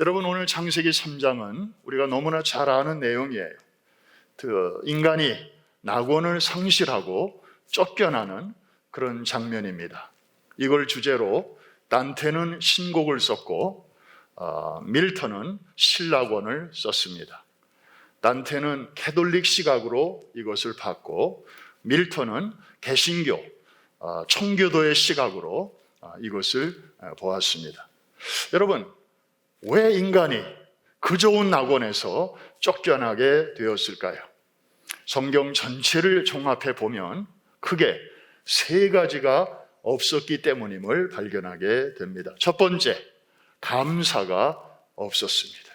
여러분, 오늘 창세기 3장은 우리가 너무나 잘 아는 내용이에요. 인간이 낙원을 상실하고 쫓겨나는 그런 장면입니다. 이걸 주제로 단테는 신곡을 썼고 밀턴은 신락원을 썼습니다. 단테는 캐톨릭 시각으로 이것을 봤고, 밀턴은 개신교, 청교도의 시각으로 이것을 보았습니다. 여러분, 왜 인간이 그 좋은 낙원에서 쫓겨나게 되었을까요? 성경 전체를 종합해 보면 크게 세 가지가 없었기 때문임을 발견하게 됩니다. 첫 번째, 감사가 없었습니다.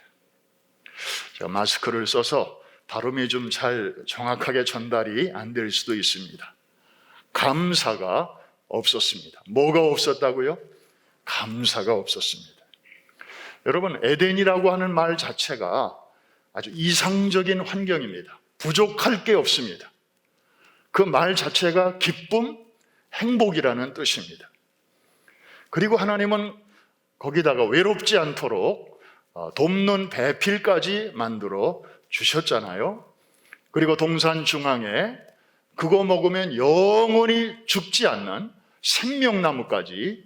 제가 마스크를 써서 발음이 좀 잘 정확하게 전달이 안 될 수도 있습니다. 감사가 없었습니다. 뭐가 없었다고요? 감사가 없었습니다. 여러분, 에덴이라고 하는 말 자체가 아주 이상적인 환경입니다. 부족할 게 없습니다. 그 말 자체가 기쁨, 행복이라는 뜻입니다. 그리고 하나님은 거기다가 외롭지 않도록 돕는 배필까지 만들어 주셨잖아요. 그리고 동산 중앙에 그거 먹으면 영원히 죽지 않는 생명나무까지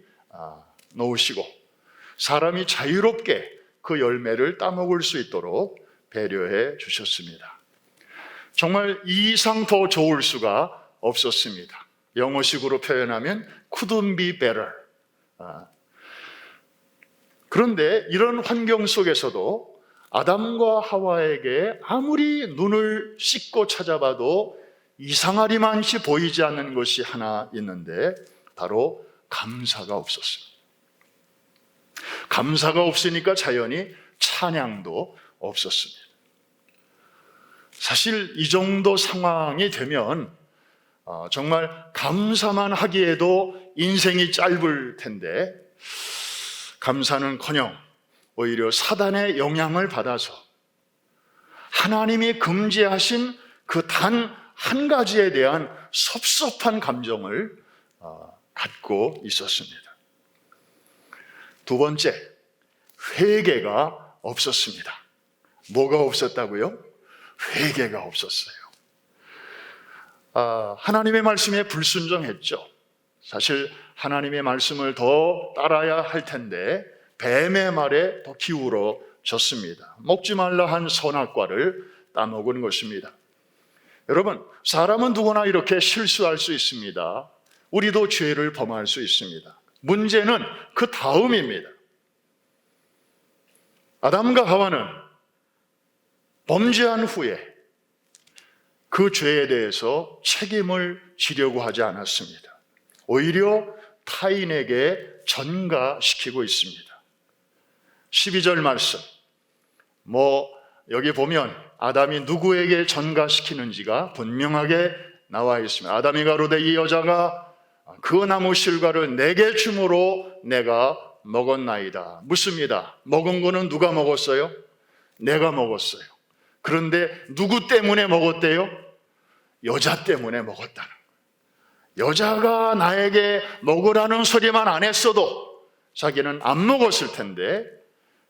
놓으시고, 사람이 자유롭게 그 열매를 따먹을 수 있도록 배려해 주셨습니다. 정말 이 이상 더 좋을 수가 없었습니다. 영어식으로 표현하면 couldn't be better. 그런데 이런 환경 속에서도 아담과 하와에게 아무리 눈을 씻고 찾아봐도 이상하리만치 보이지 않는 것이 하나 있는데, 바로 감사가 없었습니다. 감사가 없으니까 자연히 찬양도 없었습니다. 사실 이 정도 상황이 되면 정말 감사만 하기에도 인생이 짧을 텐데, 감사는커녕 오히려 사단의 영향을 받아서 하나님이 금지하신 그 단 한 가지에 대한 섭섭한 감정을 갖고 있었습니다. 두 번째, 회개가 없었습니다. 뭐가 없었다고요? 회개가 없었어요. 하나님의 말씀에 불순종했죠. 사실 하나님의 말씀을 더 따라야 할 텐데 뱀의 말에 더 기울어졌습니다. 먹지 말라 한 선악과를 따먹은 것입니다. 여러분, 사람은 누구나 이렇게 실수할 수 있습니다. 우리도 죄를 범할 수 있습니다. 문제는 그 다음입니다. 아담과 하와는 범죄한 후에 그 죄에 대해서 책임을 지려고 하지 않았습니다. 오히려 타인에게 전가시키고 있습니다. 12절 말씀, 여기 보면 아담이 누구에게 전가시키는지가 분명하게 나와 있습니다. 아담이 가로되 이 여자가 그 나무 실과를 내게 주므로 내가 먹었나이다. 묻습니다. 먹은 거는 누가 먹었어요? 내가 먹었어요. 그런데 누구 때문에 먹었대요? 여자 때문에 먹었다는 거예요. 여자가 나에게 먹으라는 소리만 안 했어도 자기는 안 먹었을 텐데,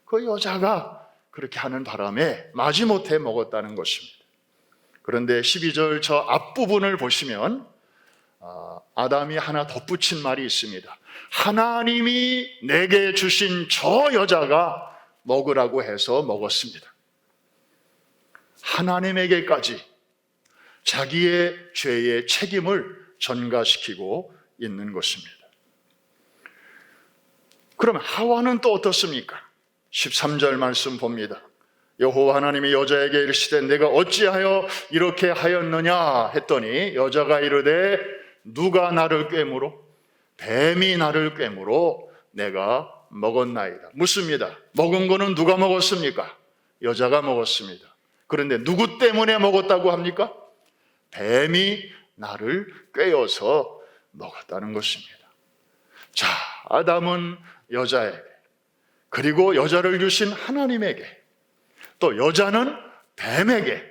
그 여자가 그렇게 하는 바람에 마지못해 먹었다는 것입니다. 그런데 12절 저 앞부분을 보시면 아담이 하나 덧붙인 말이 있습니다. 하나님이 내게 주신 저 여자가 먹으라고 해서 먹었습니다. 하나님에게까지 자기의 죄의 책임을 전가시키고 있는 것입니다. 그럼 하와는 또 어떻습니까? 13절 말씀 봅니다. 여호와 하나님이 여자에게 이르시되 내가 어찌하여 이렇게 하였느냐 했더니 여자가 이르되 누가 나를 꾀므로? 뱀이 나를 꾀므로 내가 먹었나이다. 묻습니다. 먹은 거는 누가 먹었습니까? 여자가 먹었습니다. 그런데 누구 때문에 먹었다고 합니까? 뱀이 나를 꾀어서 먹었다는 것입니다. 자, 아담은 여자에게, 그리고 여자를 주신 하나님에게, 또 여자는 뱀에게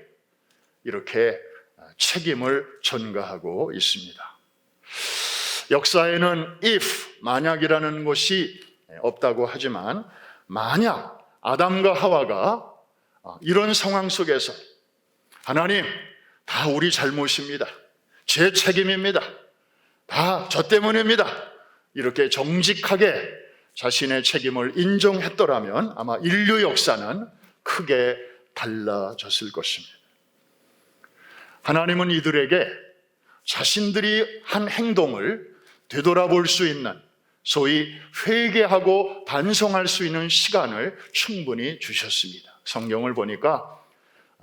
이렇게 책임을 전가하고 있습니다. 역사에는 if, 만약이라는 것이 없다고 하지만 만약 아담과 하와가 이런 상황 속에서 하나님, 다 우리 잘못입니다. 제 책임입니다. 다 저 때문입니다. 이렇게 정직하게 자신의 책임을 인정했더라면 아마 인류 역사는 크게 달라졌을 것입니다. 하나님은 이들에게 자신들이 한 행동을 되돌아볼 수 있는, 소위 회개하고 반성할 수 있는 시간을 충분히 주셨습니다. 성경을 보니까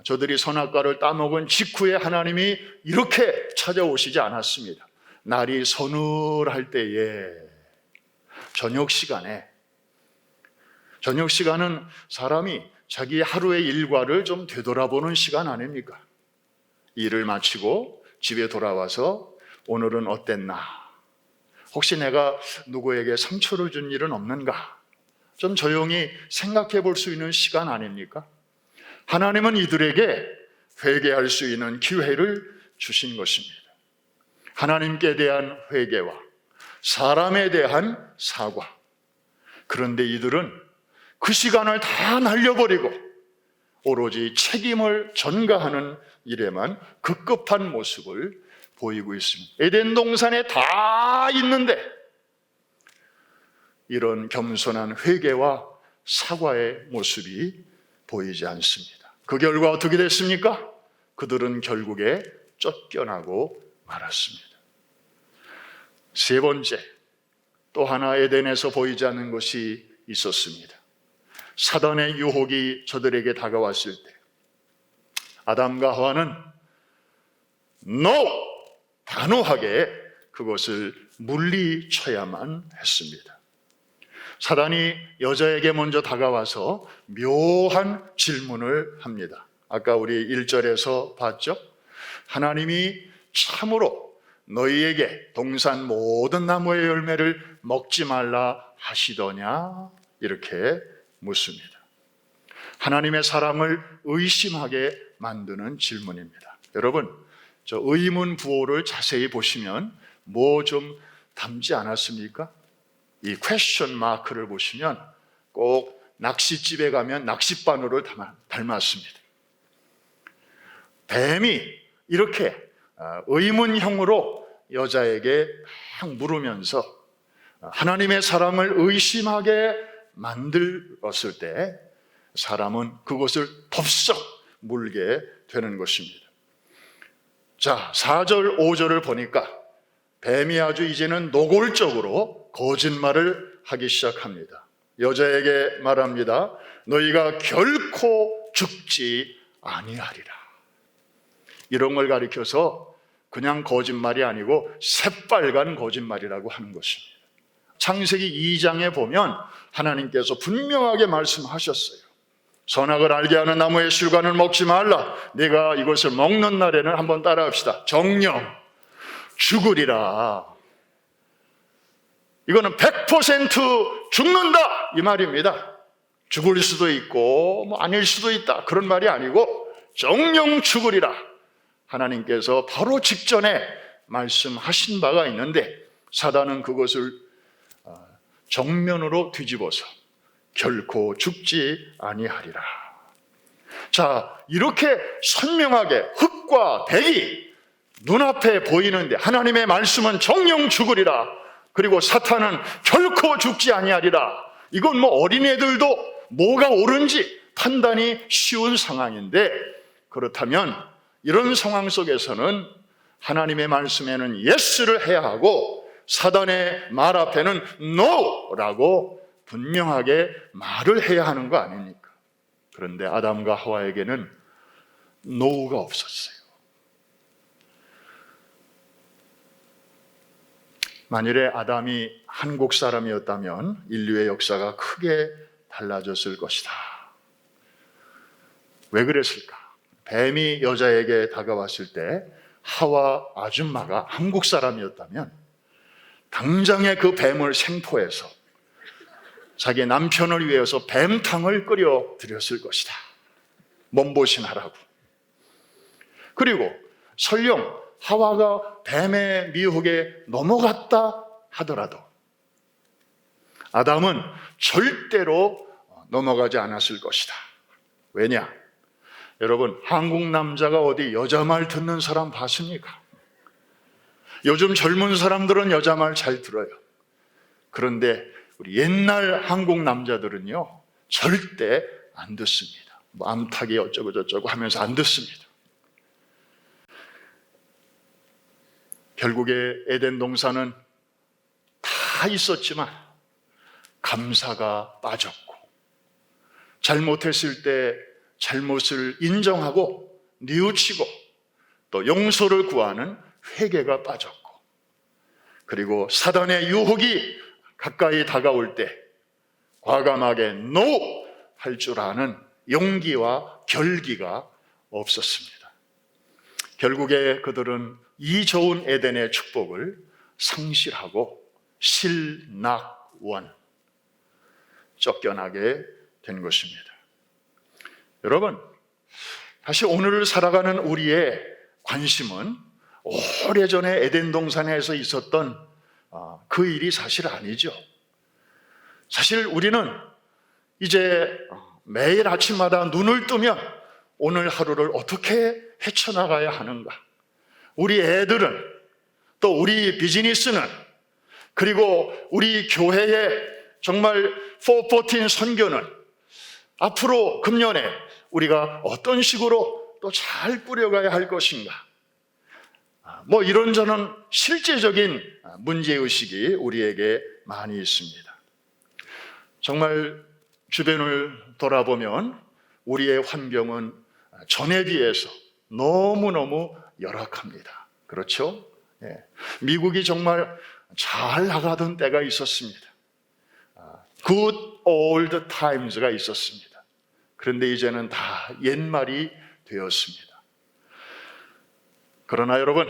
저들이 선악과를 따먹은 직후에 하나님이 이렇게 찾아오시지 않았습니다. 날이 서늘할 때에 저녁 시간은 사람이 자기 하루의 일과를 좀 되돌아보는 시간 아닙니까? 일을 마치고 집에 돌아와서 오늘은 어땠나? 혹시 내가 누구에게 상처를 준 일은 없는가? 좀 조용히 생각해 볼 수 있는 시간 아닙니까? 하나님은 이들에게 회개할 수 있는 기회를 주신 것입니다. 하나님께 대한 회개와 사람에 대한 사과. 그런데 이들은 그 시간을 다 날려버리고 오로지 책임을 전가하는 일에만 급급한 모습을 보이고 있습니다. 에덴 동산에 다 있는데 이런 겸손한 회개와 사과의 모습이 보이지 않습니다. 그 결과 어떻게 됐습니까? 그들은 결국에 쫓겨나고 말았습니다. 세 번째, 또 하나 에덴에서 보이지 않는 것이 있었습니다. 사단의 유혹이 저들에게 다가왔을 때 아담과 하와는 NO! 단호하게 그것을 물리쳐야만 했습니다. 사단이 여자에게 먼저 다가와서 묘한 질문을 합니다. 아까 우리 1절에서 봤죠? 하나님이 참으로 너희에게 동산 모든 나무의 열매를 먹지 말라 하시더냐? 이렇게 묻습니다. 하나님의 사랑을 의심하게 만드는 질문입니다. 여러분, 저 의문 부호를 자세히 보시면 뭐 좀 닮지 않았습니까? 이 퀘스천 마크를 보시면 꼭 낚싯집에 가면 낚싯바늘을 닮았습니다. 뱀이 이렇게 의문형으로 여자에게 막 물으면서 하나님의 사랑을 의심하게 만들었을 때 사람은 그것을 덥석 물게 되는 것입니다. 자, 4절, 5절을 보니까 뱀이 아주 이제는 노골적으로 거짓말을 하기 시작합니다. 여자에게 말합니다. 너희가 결코 죽지 아니하리라. 이런 걸 가리켜서 그냥 거짓말이 아니고 새빨간 거짓말이라고 하는 것입니다. 창세기 2장에 보면 하나님께서 분명하게 말씀하셨어요. 선악을 알게 하는 나무의 실과는 먹지 말라. 네가 이것을 먹는 날에는 한번 따라합시다. 정녕 죽으리라. 이거는 100% 죽는다 이 말입니다. 죽을 수도 있고 아닐 수도 있다 그런 말이 아니고 정녕 죽으리라. 하나님께서 바로 직전에 말씀하신 바가 있는데 사단은 그것을 정면으로 뒤집어서 결코 죽지 아니하리라. 자, 이렇게 선명하게 흙과 백이 눈앞에 보이는데 하나님의 말씀은 정녕 죽으리라. 그리고 사탄은 결코 죽지 아니하리라. 이건 뭐 어린애들도 뭐가 옳은지 판단이 쉬운 상황인데, 그렇다면 이런 상황 속에서는 하나님의 말씀에는 예스를 해야 하고 사단의 말 앞에는 NO라고 분명하게 말을 해야 하는 거 아닙니까? 그런데 아담과 하와에게는 NO가 없었어요. 만일에 아담이 한국 사람이었다면 인류의 역사가 크게 달라졌을 것이다. 왜 그랬을까? 뱀이 여자에게 다가왔을 때 하와 아줌마가 한국 사람이었다면 당장에 그 뱀을 생포해서 자기 남편을 위해서 뱀탕을 끓여 드렸을 것이다. 몸보신하라고. 그리고 설령 하와가 뱀의 미혹에 넘어갔다 하더라도 아담은 절대로 넘어가지 않았을 것이다. 왜냐? 여러분, 한국 남자가 어디 여자 말 듣는 사람 봤습니까? 요즘 젊은 사람들은 여자 말 잘 들어요. 그런데 우리 옛날 한국 남자들은요, 절대 안 듣습니다. 뭐 암탉이 어쩌고 저쩌고 하면서 안 듣습니다. 결국에 에덴 동산은 다 있었지만 감사가 빠졌고, 잘못했을 때 잘못을 인정하고 뉘우치고 또 용서를 구하는 회개가 빠졌고, 그리고 사단의 유혹이 가까이 다가올 때 과감하게 NO! 할 줄 아는 용기와 결기가 없었습니다. 결국에 그들은 이 좋은 에덴의 축복을 상실하고 실낙원, 쫓겨나게 된 것입니다. 여러분, 다시 오늘을 살아가는 우리의 관심은 오래전에 에덴 동산에서 있었던 그 일이 사실 아니죠. 사실 우리는 이제 매일 아침마다 눈을 뜨면 오늘 하루를 어떻게 헤쳐나가야 하는가, 우리 애들은, 또 우리 비즈니스는, 그리고 우리 교회의 정말 414 선교는 앞으로 금년에 우리가 어떤 식으로 또 잘 꾸려가야 할 것인가, 뭐 이런저런 실제적인 문제의식이 우리에게 많이 있습니다. 정말 주변을 돌아보면 우리의 환경은 전에 비해서 너무너무 열악합니다. 그렇죠? 예. 미국이 정말 잘 나가던 때가 있었습니다. Good old times가 있었습니다. 그런데 이제는 다 옛말이 되었습니다. 그러나 여러분,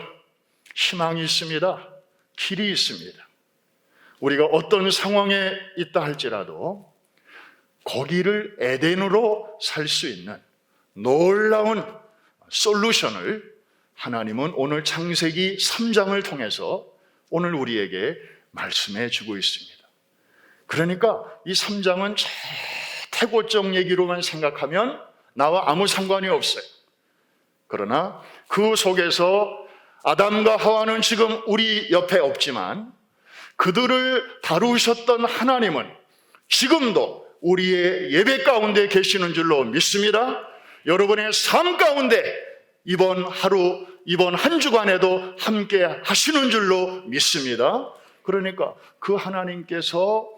희망이 있습니다. 길이 있습니다. 우리가 어떤 상황에 있다 할지라도 거기를 에덴으로 살 수 있는 놀라운 솔루션을 하나님은 오늘 창세기 3장을 통해서 오늘 우리에게 말씀해 주고 있습니다. 그러니까 이 3장은 태고적 얘기로만 생각하면 나와 아무 상관이 없어요. 그러나 그 속에서 아담과 하와는 지금 우리 옆에 없지만 그들을 다루셨던 하나님은 지금도 우리의 예배 가운데 계시는 줄로 믿습니다. 여러분의 삶 가운데 이번 하루, 이번 한 주간에도 함께 하시는 줄로 믿습니다. 그러니까 그 하나님께서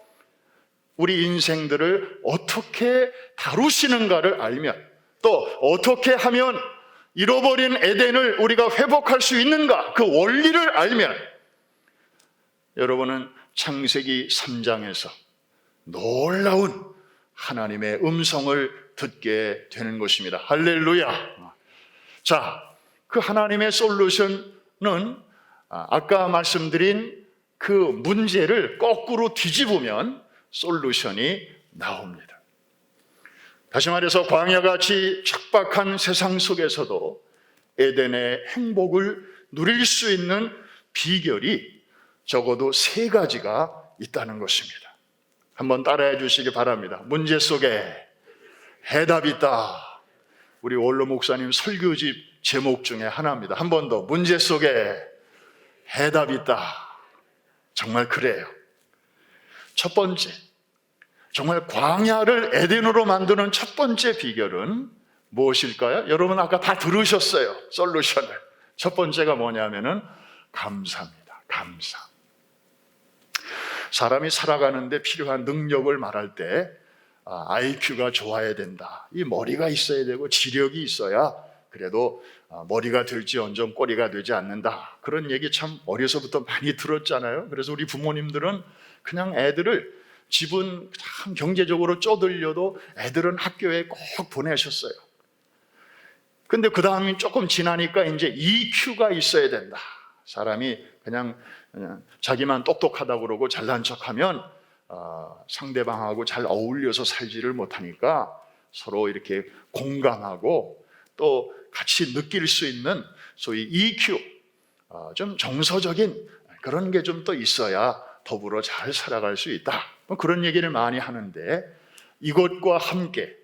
우리 인생들을 어떻게 다루시는가를 알면, 또 어떻게 하면 잃어버린 에덴을 우리가 회복할 수 있는가, 그 원리를 알면 여러분은 창세기 3장에서 놀라운 하나님의 음성을 듣게 되는 것입니다. 할렐루야. 자, 그 하나님의 솔루션은 아까 말씀드린 그 문제를 거꾸로 뒤집으면 솔루션이 나옵니다. 다시 말해서 광야같이 척박한 세상 속에서도 에덴의 행복을 누릴 수 있는 비결이 적어도 3가지가 있다는 것입니다. 한번 따라해 주시기 바랍니다. 문제 속에 해답이 있다. 우리 원로 목사님 설교집 제목 중에 하나입니다. 한 번 더. 문제 속에 해답이 있다. 정말 그래요. 첫 번째, 정말 광야를 에덴으로 만드는 첫 번째 비결은 무엇일까요? 여러분 아까 다 들으셨어요. 솔루션을. 첫 번째가 뭐냐면은 감사입니다. 감사. 사람이 살아가는데 필요한 능력을 말할 때 IQ가 좋아야 된다. 이 머리가 있어야 되고 지력이 있어야 그래도 머리가 될지언정 꼬리가 되지 않는다. 그런 얘기 참 어려서부터 많이 들었잖아요. 그래서 우리 부모님들은 그냥 애들을, 집은 참 경제적으로 쪼들려도 애들은 학교에 꼭 보내셨어요. 근데 그 다음에 조금 지나니까 이제 EQ가 있어야 된다. 사람이 그냥 자기만 똑똑하다고 그러고 잘난 척하면 상대방하고 잘 어울려서 살지를 못하니까 서로 이렇게 공감하고 또 같이 느낄 수 있는 소위 EQ, 좀 정서적인 그런 게 좀 또 있어야 더불어 잘 살아갈 수 있다. 그런 얘기를 많이 하는데, 이것과 함께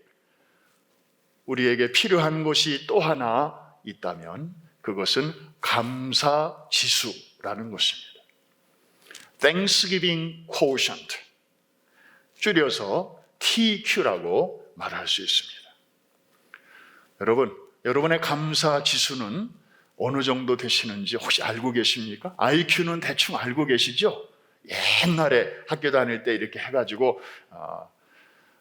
우리에게 필요한 것이 또 하나 있다면 그것은 감사지수라는 것입니다. Thanksgiving Quotient, 줄여서 TQ라고 말할 수 있습니다. 여러분의 감사지수는 어느 정도 되시는지 혹시 알고 계십니까? IQ는 대충 알고 계시죠? 옛날에 학교 다닐 때 이렇게 해가지고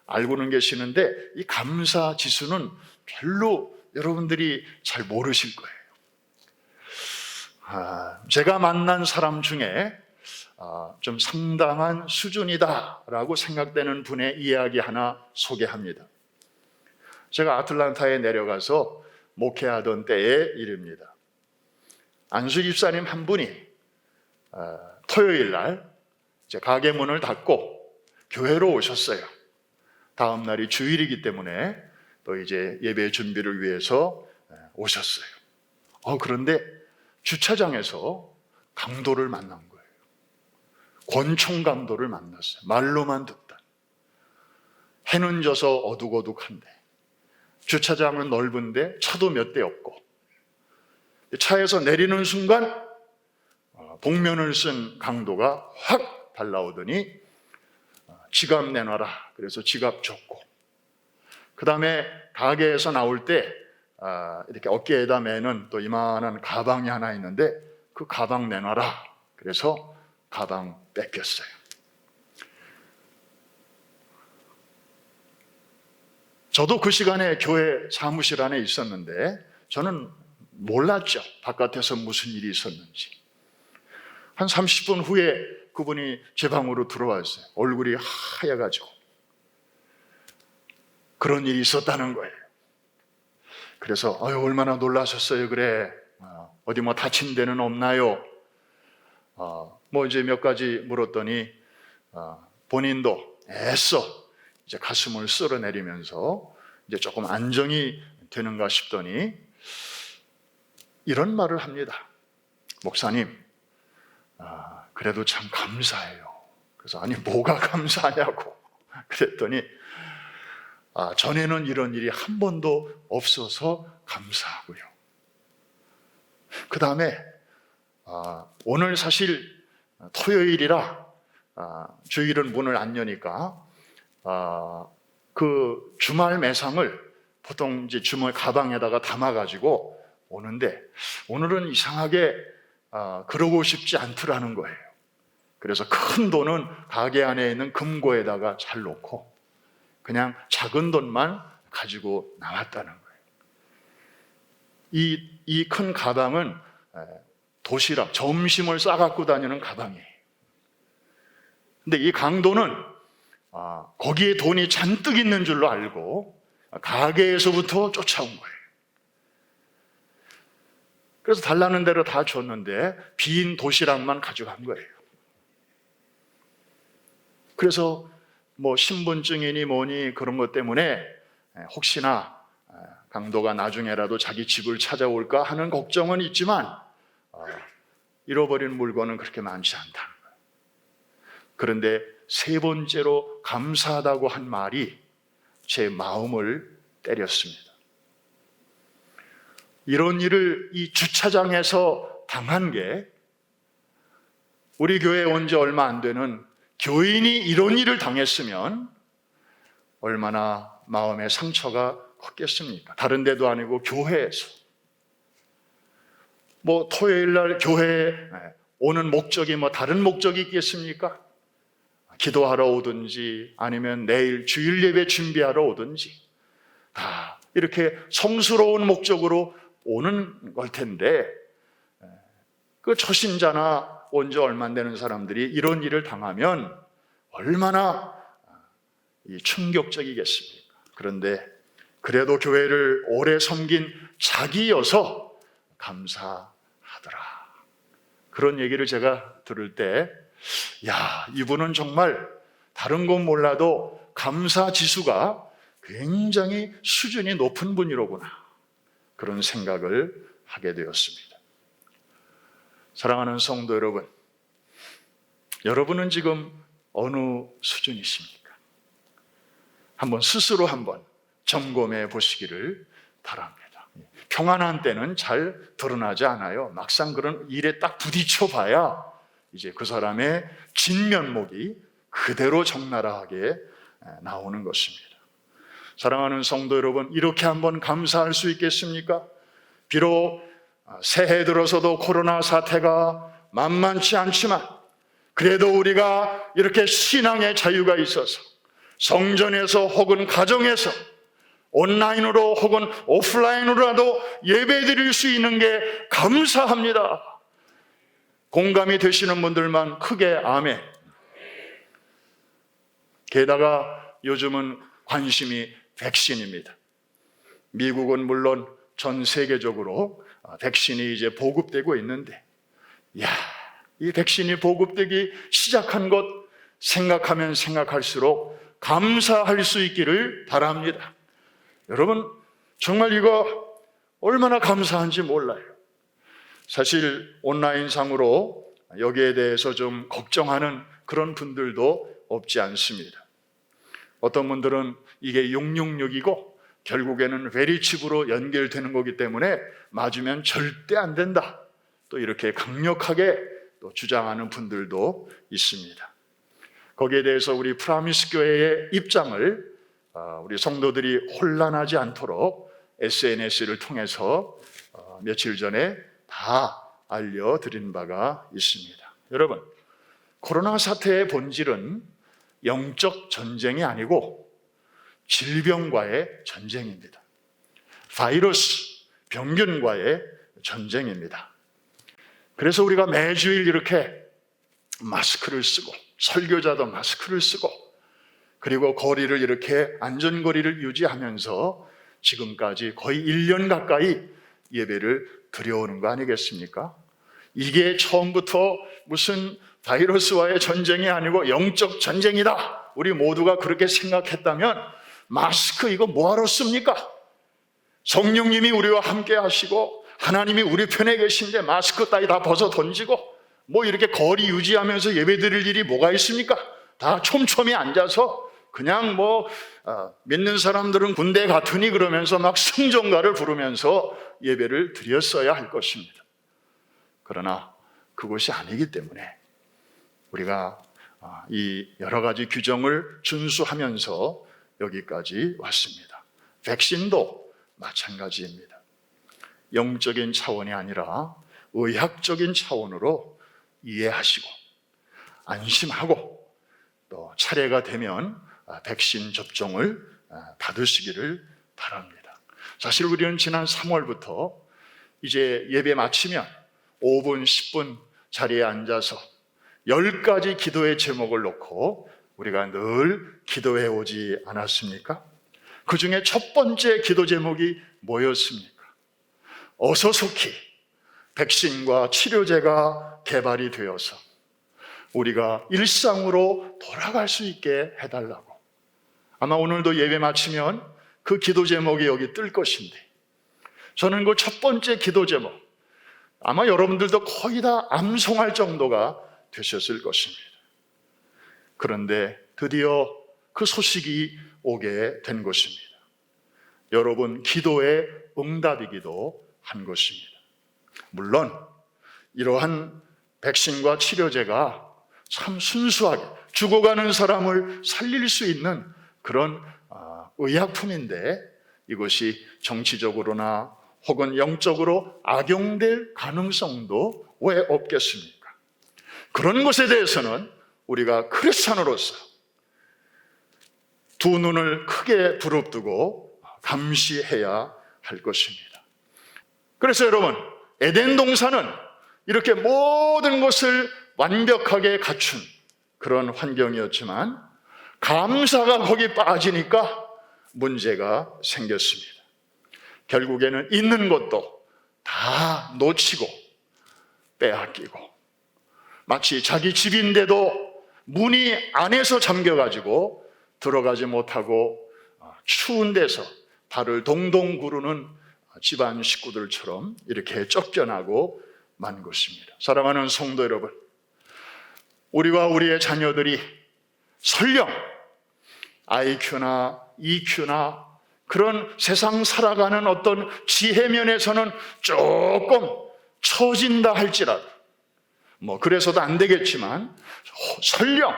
알고는 계시는데 이 감사지수는 별로 여러분들이 잘 모르실 거예요. 제가 만난 사람 중에 좀 상당한 수준이다라고 생각되는 분의 이야기 하나 소개합니다. 제가 아틀란타에 내려가서 목회하던 때의 일입니다. 안수 집사님 한 분이 토요일 날 이제 가게 문을 닫고 교회로 오셨어요. 다음 날이 주일이기 때문에 또 이제 예배 준비를 위해서 오셨어요. 그런데 주차장에서 강도를 만난 거예요. 권총 강도를 만났어요. 말로만 듣다. 해는 져서 어둑어둑한데 주차장은 넓은데 차도 몇 대 없고 차에서 내리는 순간 복면을 쓴 강도가 확 달라오더니 지갑 내놔라. 그래서 지갑 줬고 그 다음에 가게에서 나올 때 이렇게 어깨에다 매는 또 이만한 가방이 하나 있는데 그 가방 내놔라. 그래서 가방 뺏겼어요. 저도 그 시간에 교회 사무실 안에 있었는데 저는 몰랐죠. 바깥에서 무슨 일이 있었는지. 한 30분 후에 그분이 제 방으로 들어왔어요. 얼굴이 하얘가지고. 그런 일이 있었다는 거예요. 그래서 얼마나 놀라셨어요. 그래. 어디 뭐 다친 데는 없나요? 뭐 이제 몇 가지 물었더니 본인도 애써 이제 가슴을 쓸어내리면서 이제 조금 안정이 되는가 싶더니 이런 말을 합니다. 목사님, 그래도 참 감사해요. 그래서 아니 뭐가 감사하냐고 그랬더니 전에는 이런 일이 한 번도 없어서 감사하고요. 그 다음에 오늘 사실 토요일이라 주일은 문을 안 여니까 그 주말 매상을 보통 이제 주말 가방에다가 담아가지고 오는데 오늘은 이상하게 그러고 싶지 않더라는 거예요. 그래서 큰 돈은 가게 안에 있는 금고에다가 잘 놓고 그냥 작은 돈만 가지고 나왔다는 거예요. 이 큰 가방은 도시락, 점심을 싸갖고 다니는 가방이에요. 근데 이 강도는 거기에 돈이 잔뜩 있는 줄로 알고 가게에서부터 쫓아온 거예요. 그래서 달라는 대로 다 줬는데 빈 도시락만 가져간 거예요. 그래서 뭐 신분증이니 뭐니 그런 것 때문에 혹시나 강도가 나중에라도 자기 집을 찾아올까 하는 걱정은 있지만 잃어버린 물건은 그렇게 많지 않다는 거예요. 그런데 세 번째로 감사하다고 한 말이 제 마음을 때렸습니다. 이런 일을 이 주차장에서 당한 게 우리 교회에 온 지 얼마 안 되는 교인이 이런 일을 당했으면 얼마나 마음의 상처가 컸겠습니까? 다른 데도 아니고 교회에서. 뭐 토요일 날 교회에 오는 목적이 뭐 다른 목적이 있겠습니까? 기도하러 오든지 아니면 내일 주일 예배 준비하러 오든지 다 이렇게 성스러운 목적으로 오는 걸 텐데 그 초신자나 온 지 얼마 안 되는 사람들이 이런 일을 당하면 얼마나 충격적이겠습니까? 그런데 그래도 교회를 오래 섬긴 자기여서 감사하더라. 그런 얘기를 제가 들을 때 이분은 정말 다른 건 몰라도 감사 지수가 굉장히 수준이 높은 분이로구나. 그런 생각을 하게 되었습니다. 사랑하는 성도 여러분, 여러분은 지금 어느 수준이십니까? 한번 스스로 한번 점검해 보시기를 바랍니다. 평안한 때는 잘 드러나지 않아요. 막상 그런 일에 딱 부딪혀 봐야 이제 그 사람의 진면목이 그대로 적나라하게 나오는 것입니다. 사랑하는 성도 여러분, 이렇게 한번 감사할 수 있겠습니까? 비록 새해 들어서도 코로나 사태가 만만치 않지만 그래도 우리가 이렇게 신앙의 자유가 있어서 성전에서 혹은 가정에서 온라인으로 혹은 오프라인으로라도 예배드릴 수 있는 게 감사합니다. 공감이 되시는 분들만 크게 아멘. 게다가 요즘은 관심이 백신입니다. 미국은 물론 전 세계적으로 백신이 이제 보급되고 있는데, 이 백신이 보급되기 시작한 것 생각하면 생각할수록 감사할 수 있기를 바랍니다. 여러분, 정말 이거 얼마나 감사한지 몰라요. 사실 온라인상으로 여기에 대해서 좀 걱정하는 그런 분들도 없지 않습니다. 어떤 분들은 이게 666이고 결국에는 베리칩으로 연결되는 거기 때문에 맞으면 절대 안 된다, 또 이렇게 강력하게 또 주장하는 분들도 있습니다. 거기에 대해서 우리 프라미스 교회의 입장을 우리 성도들이 혼란하지 않도록 SNS를 통해서 며칠 전에 다 알려드린 바가 있습니다. 여러분, 코로나 사태의 본질은 영적 전쟁이 아니고 질병과의 전쟁입니다. 바이러스, 병균과의 전쟁입니다. 그래서 우리가 매주일 이렇게 마스크를 쓰고, 설교자도 마스크를 쓰고, 그리고 거리를 이렇게 안전거리를 유지하면서 지금까지 거의 1년 가까이 예배를 드려오는 거 아니겠습니까? 이게 처음부터 무슨 바이러스와의 전쟁이 아니고 영적 전쟁이다, 우리 모두가 그렇게 생각했다면 마스크 이거 뭐하러 씁니까? 성령님이 우리와 함께 하시고 하나님이 우리 편에 계신데 마스크 따위 다 벗어 던지고 뭐 이렇게 거리 유지하면서 예배 드릴 일이 뭐가 있습니까? 다 촘촘히 앉아서 그냥 믿는 사람들은 군대 같으니 그러면서 막 승전가를 부르면서 예배를 드렸어야 할 것입니다. 그러나 그것이 아니기 때문에 우리가 이 여러 가지 규정을 준수하면서 여기까지 왔습니다. 백신도 마찬가지입니다. 영적인 차원이 아니라 의학적인 차원으로 이해하시고 안심하고 또 차례가 되면 백신 접종을 받으시기를 바랍니다. 사실 우리는 지난 3월부터 이제 예배 마치면 5분, 10분 자리에 앉아서 10가지 기도의 제목을 놓고 우리가 늘 기도해 오지 않았습니까? 그 중에 첫 번째 기도 제목이 뭐였습니까? 어서 속히 백신과 치료제가 개발이 되어서 우리가 일상으로 돌아갈 수 있게 해달라고. 아마 오늘도 예배 마치면 그 기도 제목이 여기 뜰 것인데, 저는 그 첫 번째 기도 제목 아마 여러분들도 거의 다 암송할 정도가 되셨을 것입니다. 그런데 드디어 그 소식이 오게 된 것입니다. 여러분 기도의 응답이기도 한 것입니다. 물론 이러한 백신과 치료제가 참 순수하게 죽어가는 사람을 살릴 수 있는 그런 의약품인데, 이것이 정치적으로나 혹은 영적으로 악용될 가능성도 왜 없겠습니까? 그런 것에 대해서는 우리가 크리스찬으로서 두 눈을 크게 부릅뜨고 감시해야 할 것입니다. 그래서 여러분, 에덴 동산은 이렇게 모든 것을 완벽하게 갖춘 그런 환경이었지만 감사가 거기 빠지니까 문제가 생겼습니다. 결국에는 있는 것도 다 놓치고 빼앗기고, 마치 자기 집인데도 문이 안에서 잠겨가지고 들어가지 못하고 추운 데서 발을 동동 구르는 집안 식구들처럼 이렇게 쫓겨나고 만 것입니다. 사랑하는 성도 여러분, 우리와 우리의 자녀들이 설령 IQ나 EQ나 그런 세상 살아가는 어떤 지혜면에서는 조금 처진다 할지라도, 그래서도 안 되겠지만 설령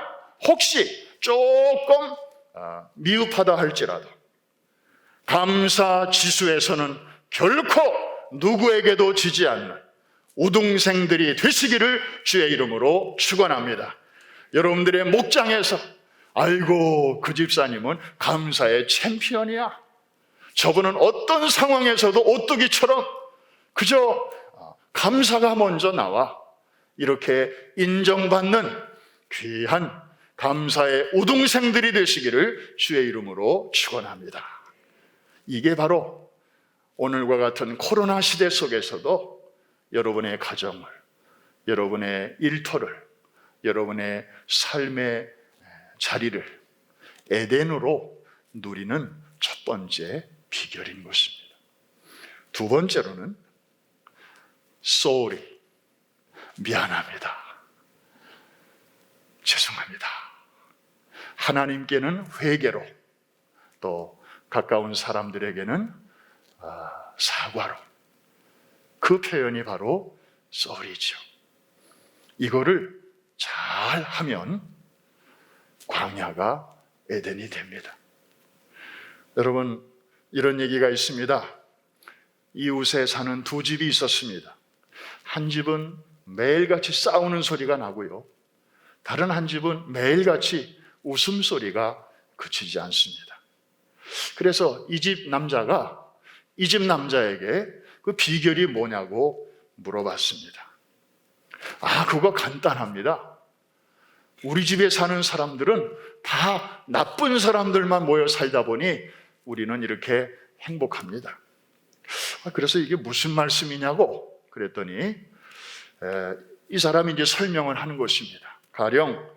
혹시 조금 미흡하다 할지라도 감사 지수에서는 결코 누구에게도 지지 않는 우등생들이 되시기를 주의 이름으로 축원합니다. 여러분들의 목장에서 아이고 그 집사님은 감사의 챔피언이야, 저분은 어떤 상황에서도 오뚜기처럼 그저 감사가 먼저 나와, 이렇게 인정받는 귀한 감사의 우등생들이 되시기를 주의 이름으로 축원합니다. 이게 바로 오늘과 같은 코로나 시대 속에서도 여러분의 가정을, 여러분의 일터를, 여러분의 삶의 자리를 에덴으로 누리는 첫 번째 비결인 것입니다. 두 번째로는 sorry, 미안합니다, 죄송합니다. 하나님께는 회개로, 또 가까운 사람들에게는 사과로. 그 표현이 바로 sorry죠. 이거를 잘 하면 광야가 에덴이 됩니다. 여러분, 이런 얘기가 있습니다. 이웃에 사는 두 집이 있었습니다. 한 집은 매일같이 싸우는 소리가 나고요, 다른 한 집은 매일같이 웃음소리가 그치지 않습니다. 그래서 이 집 남자가 이 집 남자에게 그 비결이 뭐냐고 물어봤습니다. 그거 간단합니다. 우리 집에 사는 사람들은 다 나쁜 사람들만 모여 살다 보니 우리는 이렇게 행복합니다. 그래서 이게 무슨 말씀이냐고 그랬더니 이 사람이 이제 설명을 하는 것입니다. 가령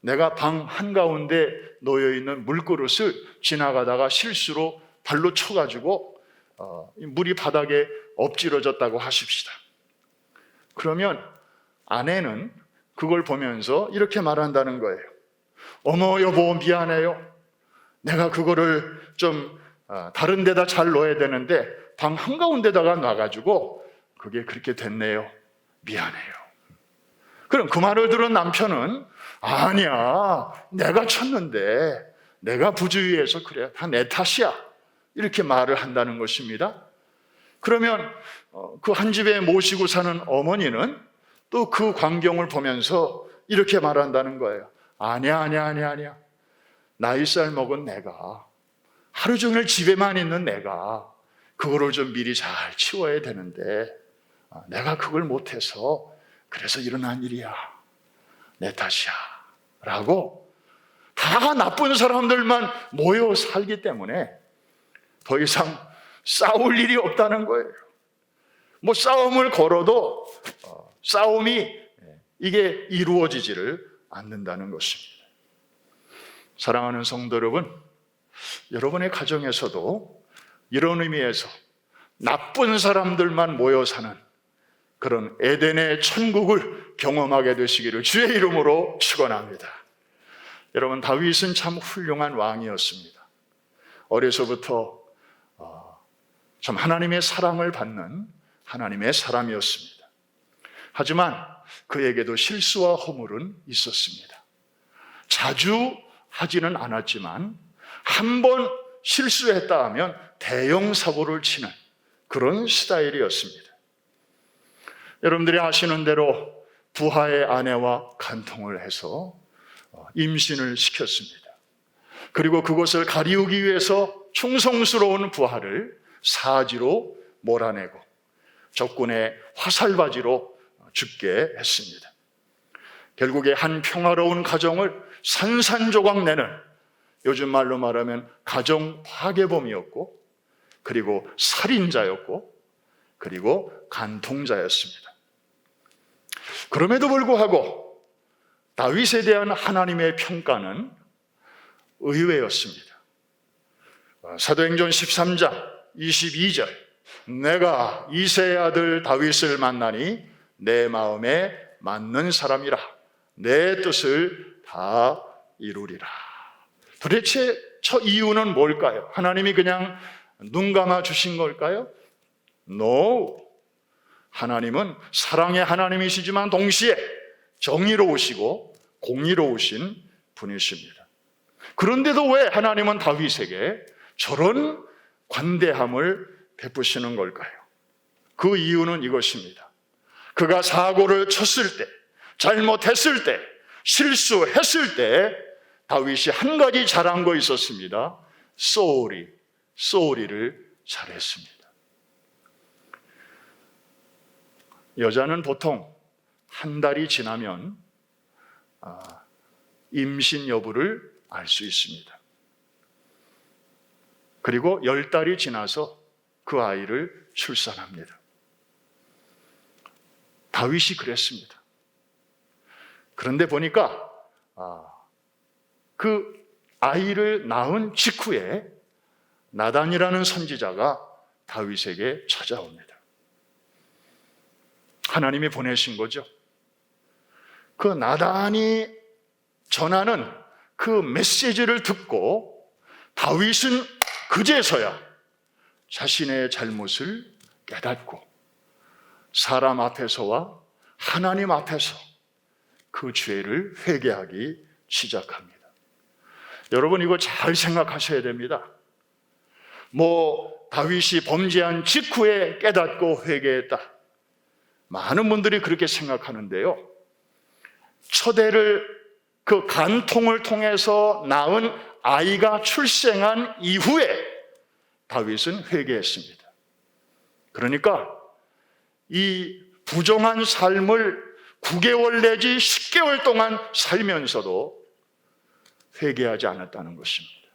내가 방 한가운데 놓여있는 물그릇을 지나가다가 실수로 발로 쳐가지고 물이 바닥에 엎질러졌다고 하십시다. 그러면 아내는 그걸 보면서 이렇게 말한다는 거예요. 어머 여보 미안해요, 내가 그거를 좀 다른 데다 잘 넣어야 되는데 방 한가운데다가 놔가지고 그게 그렇게 됐네요, 미안해요. 그럼 그 말을 들은 남편은 아니야, 내가 쳤는데, 내가 부주의해서 그래, 다 내 탓이야, 이렇게 말을 한다는 것입니다. 그러면 그 한 집에 모시고 사는 어머니는 또 그 광경을 보면서 이렇게 말한다는 거예요. 아니야, 나이살 먹은 내가, 하루 종일 집에만 있는 내가 그거를 좀 미리 잘 치워야 되는데 내가 그걸 못해서 그래서 일어난 일이야, 내 탓이야 라고 다 나쁜 사람들만 모여 살기 때문에 더 이상 싸울 일이 없다는 거예요. 싸움을 걸어도 싸움이 이게 이루어지지를 않는다는 것입니다. 사랑하는 성도 여러분, 여러분의 가정에서도 이런 의미에서 나쁜 사람들만 모여 사는 그런 에덴의 천국을 경험하게 되시기를 주의 이름으로 축원합니다. 여러분, 다윗은 참 훌륭한 왕이었습니다. 어려서부터 참 하나님의 사랑을 받는 하나님의 사람이었습니다. 하지만 그에게도 실수와 허물은 있었습니다. 자주 하지는 않았지만 한 번 실수했다 하면 대형 사고를 치는 그런 스타일이었습니다. 여러분들이 아시는 대로 부하의 아내와 간통을 해서 임신을 시켰습니다. 그리고 그것을 가리우기 위해서 충성스러운 부하를 사지로 몰아내고 적군의 화살바지로 죽게 했습니다. 결국에 한 평화로운 가정을 산산조각 내는, 요즘 말로 말하면 가정 파괴범이었고, 그리고 살인자였고, 그리고 간통자였습니다. 그럼에도 불구하고 다윗에 대한 하나님의 평가는 의외였습니다. 사도행전 13장 22절, 내가 이새의 아들 다윗을 만나니 내 마음에 맞는 사람이라 내 뜻을 다 이루리라. 도대체 이유는 뭘까요? 하나님이 그냥 눈 감아 주신 걸까요? No. 하나님은 사랑의 하나님이시지만 동시에 정의로우시고 공의로우신 분이십니다. 그런데도 왜 하나님은 다윗에게 저런 관대함을 베푸시는 걸까요? 그 이유는 이것입니다. 그가 사고를 쳤을 때, 잘못했을 때, 실수했을 때 다윗이 한 가지 잘한 거 있었습니다. 쏘리를 잘했습니다. 여자는 보통 한 달이 지나면 임신 여부를 알 수 있습니다. 그리고 10달이 지나서 그 아이를 출산합니다. 다윗이 그랬습니다. 그런데 보니까 그 아이를 낳은 직후에 나단이라는 선지자가 다윗에게 찾아옵니다. 하나님이 보내신 거죠. 그 나단이 전하는 그 메시지를 듣고 다윗은 그제서야 자신의 잘못을 깨닫고 사람 앞에서와 하나님 앞에서 그 죄를 회개하기 시작합니다. 여러분, 이거 잘 생각하셔야 됩니다. 다윗이 범죄한 직후에 깨닫고 회개했다. 많은 분들이 그렇게 생각하는데요. 첫애를 그 간통을 통해서 낳은 아이가 출생한 이후에 다윗은 회개했습니다. 그러니까 이 부정한 삶을 9개월 내지 10개월 동안 살면서도 회개하지 않았다는 것입니다.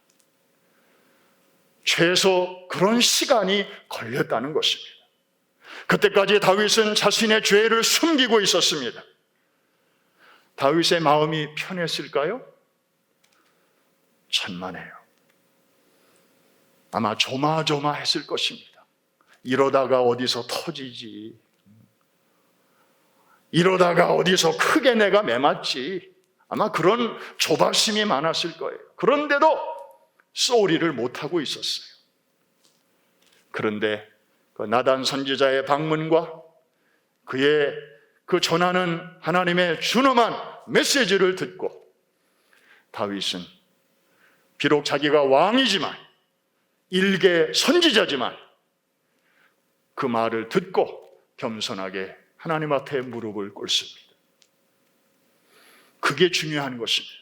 최소 그런 시간이 걸렸다는 것입니다. 그때까지 다윗은 자신의 죄를 숨기고 있었습니다. 다윗의 마음이 편했을까요? 천만에요. 아마 조마조마했을 것입니다. 이러다가 어디서 터지지, 이러다가 어디서 크게 내가 매맞지, 아마 그런 조바심이 많았을 거예요. 그런데도 쏘리를 못하고 있었어요. 그런데 그 나단 선지자의 방문과 그의 그 전하는 하나님의 준엄한 메시지를 듣고 다윗은 비록 자기가 왕이지만 일개 선지자지만 그 말을 듣고 겸손하게 하나님 앞에 무릎을 꿇습니다. 그게 중요한 것입니다.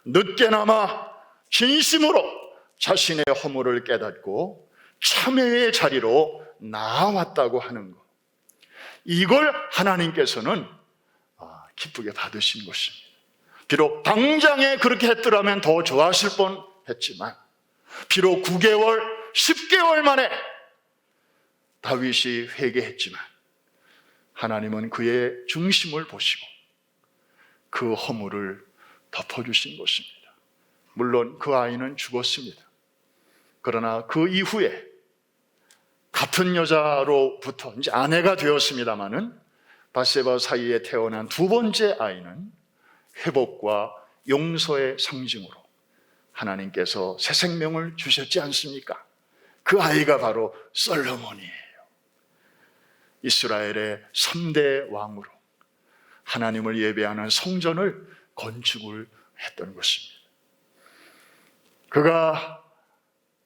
늦게나마 진심으로 자신의 허물을 깨닫고 참회의 자리로 나아왔다고 하는 것, 이걸 하나님께서는 기쁘게 받으신 것입니다. 비록 당장에 그렇게 했더라면 더 좋았을 뻔했지만, 비록 9개월, 10개월 만에 다윗이 회개했지만 하나님은 그의 중심을 보시고 그 허물을 덮어주신 것입니다. 물론 그 아이는 죽었습니다. 그러나 그 이후에 같은 여자로부터 이제 아내가 되었습니다마는 밧세바 사이에 태어난 두 번째 아이는 회복과 용서의 상징으로 하나님께서 새 생명을 주셨지 않습니까? 그 아이가 바로 솔로몬이에요. 이스라엘의 3대 왕으로 하나님을 예배하는 성전을 건축을 했던 것입니다. 그가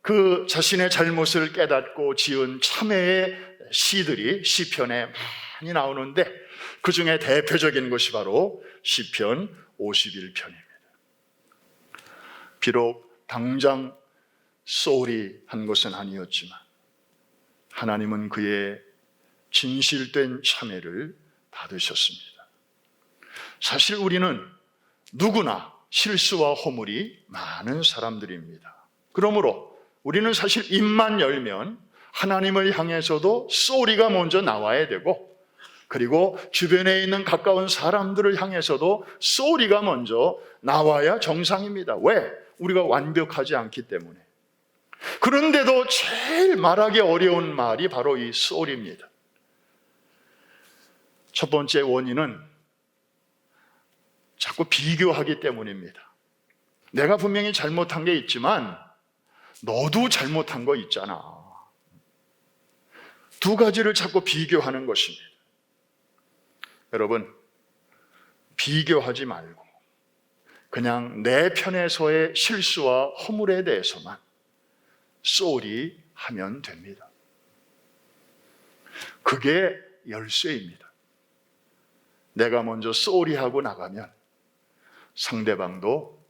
그 자신의 잘못을 깨닫고 지은 참회의 시들이 시편에 많이 나오는데 그 중에 대표적인 것이 바로 시편 51편입니다. 비록 당장 쏘리 한 것은 아니었지만 하나님은 그의 진실된 참회를 받으셨습니다. 사실 우리는 누구나 실수와 허물이 많은 사람들입니다. 그러므로 우리는 사실 입만 열면 하나님을 향해서도 쏘리가 먼저 나와야 되고, 그리고 주변에 있는 가까운 사람들을 향해서도 쏘리가 먼저 나와야 정상입니다. 왜? 우리가 완벽하지 않기 때문에. 그런데도 제일 말하기 어려운 말이 바로 이 쏘리입니다. 첫 번째 원인은 자꾸 비교하기 때문입니다. 내가 분명히 잘못한 게 있지만 너도 잘못한 거 있잖아. 두 가지를 자꾸 비교하는 것입니다. 여러분, 비교하지 말고 그냥 내 편에서의 실수와 허물에 대해서만 쏘리 하면 됩니다. 그게 열쇠입니다. 내가 먼저 쏘리 하고 나가면 상대방도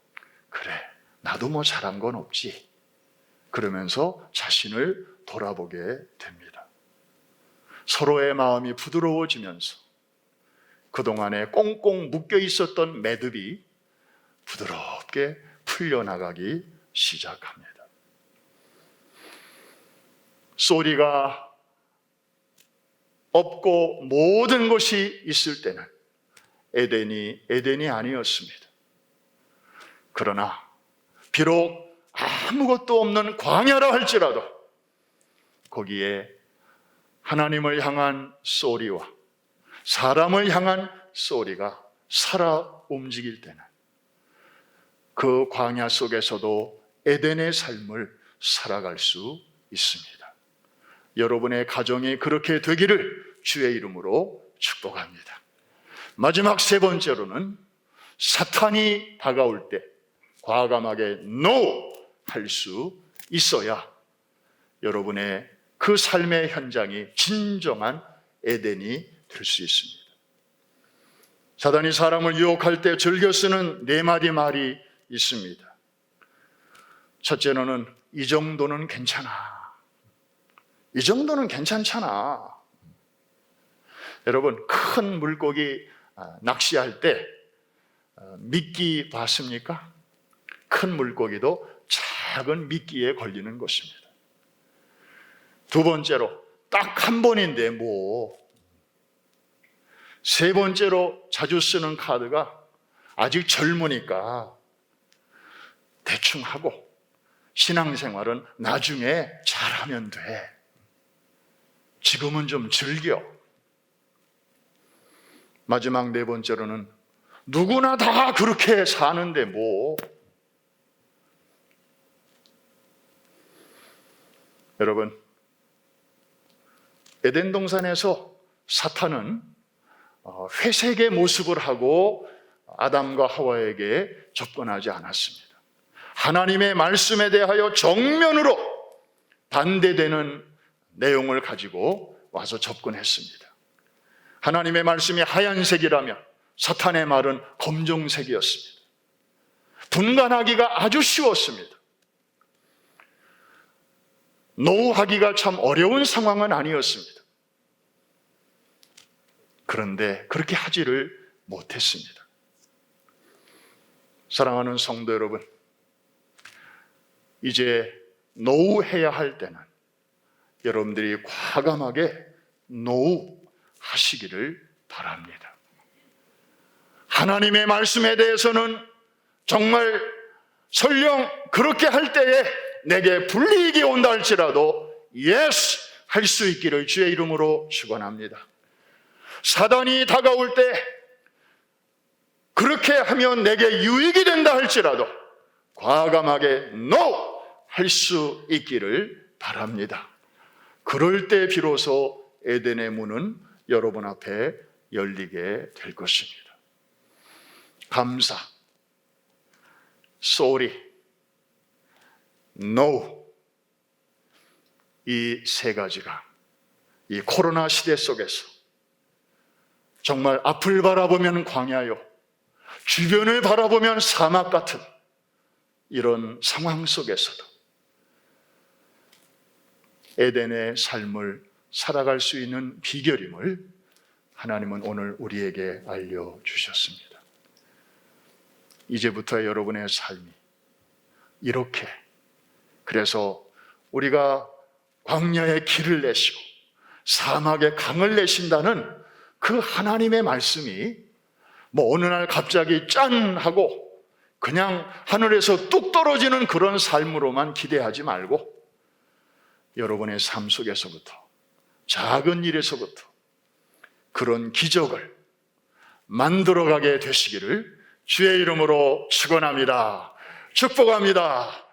그래, 나도 뭐 잘한 건 없지, 그러면서 자신을 돌아보게 됩니다. 서로의 마음이 부드러워지면서 그동안에 꽁꽁 묶여 있었던 매듭이 부드럽게 풀려나가기 시작합니다. 쏘리가 없고 모든 것이 있을 때는 에덴이 아니었습니다. 그러나 비록 아무것도 없는 광야라 할지라도 거기에 하나님을 향한 쏘리와 사람을 향한 쏘리가 살아 움직일 때는 그 광야 속에서도 에덴의 삶을 살아갈 수 있습니다. 여러분의 가정이 그렇게 되기를 주의 이름으로 축복합니다. 마지막 세 번째로는 사탄이 다가올 때 과감하게 NO 할 수 있어야 여러분의 그 삶의 현장이 진정한 에덴이 될 수 있습니다. 사단이 사람을 유혹할 때 즐겨 쓰는 네 마디 말이 있습니다. 첫째로는 이 정도는 괜찮아. 이 정도는 괜찮잖아. 여러분, 큰 물고기 낚시할 때 미끼 봤습니까? 큰 물고기도 작은 미끼에 걸리는 것입니다. 두 번째로 딱 한 번인데 뭐. 세 번째로 자주 쓰는 카드가 아직 젊으니까 대충 하고 신앙생활은 나중에 잘하면 돼. 지금은 좀 즐겨. 마지막 네 번째로는 누구나 다 그렇게 사는데 뭐. 여러분, 에덴 동산에서 사탄은 회색의 모습을 하고 아담과 하와에게 접근하지 않았습니다. 하나님의 말씀에 대하여 정면으로 반대되는 내용을 가지고 와서 접근했습니다. 하나님의 말씀이 하얀색이라면 사탄의 말은 검정색이었습니다. 분간하기가 아주 쉬웠습니다. 노하기가 참 어려운 상황은 아니었습니다. 그런데 그렇게 하지를 못했습니다. 사랑하는 성도 여러분, 이제 노해야 할 때는 여러분들이 과감하게 노하시기를 바랍니다. 하나님의 말씀에 대해서는 정말 설령 그렇게 할 때에 내게 불이익이 온다 할지라도 예스 할 수 있기를 주의 이름으로 축원합니다. 사단이 다가올 때 그렇게 하면 내게 유익이 된다 할지라도 과감하게 NO 할 수 있기를 바랍니다. 그럴 때 비로소 에덴의 문은 여러분 앞에 열리게 될 것입니다. 감사, sorry, No, 이 세 가지가 이 코로나 시대 속에서 정말 앞을 바라보면 광야요, 주변을 바라보면 사막 같은 이런 상황 속에서도 에덴의 삶을 살아갈 수 있는 비결임을 하나님은 오늘 우리에게 알려주셨습니다. 이제부터 여러분의 삶이 이렇게, 그래서 우리가 광야에 길을 내시고 사막에 강을 내신다는 그 하나님의 말씀이 뭐 어느 날 갑자기 짠 하고 그냥 하늘에서 뚝 떨어지는 그런 삶으로만 기대하지 말고 여러분의 삶 속에서부터, 작은 일에서부터 그런 기적을 만들어가게 되시기를 주의 이름으로 축원합니다. 축복합니다.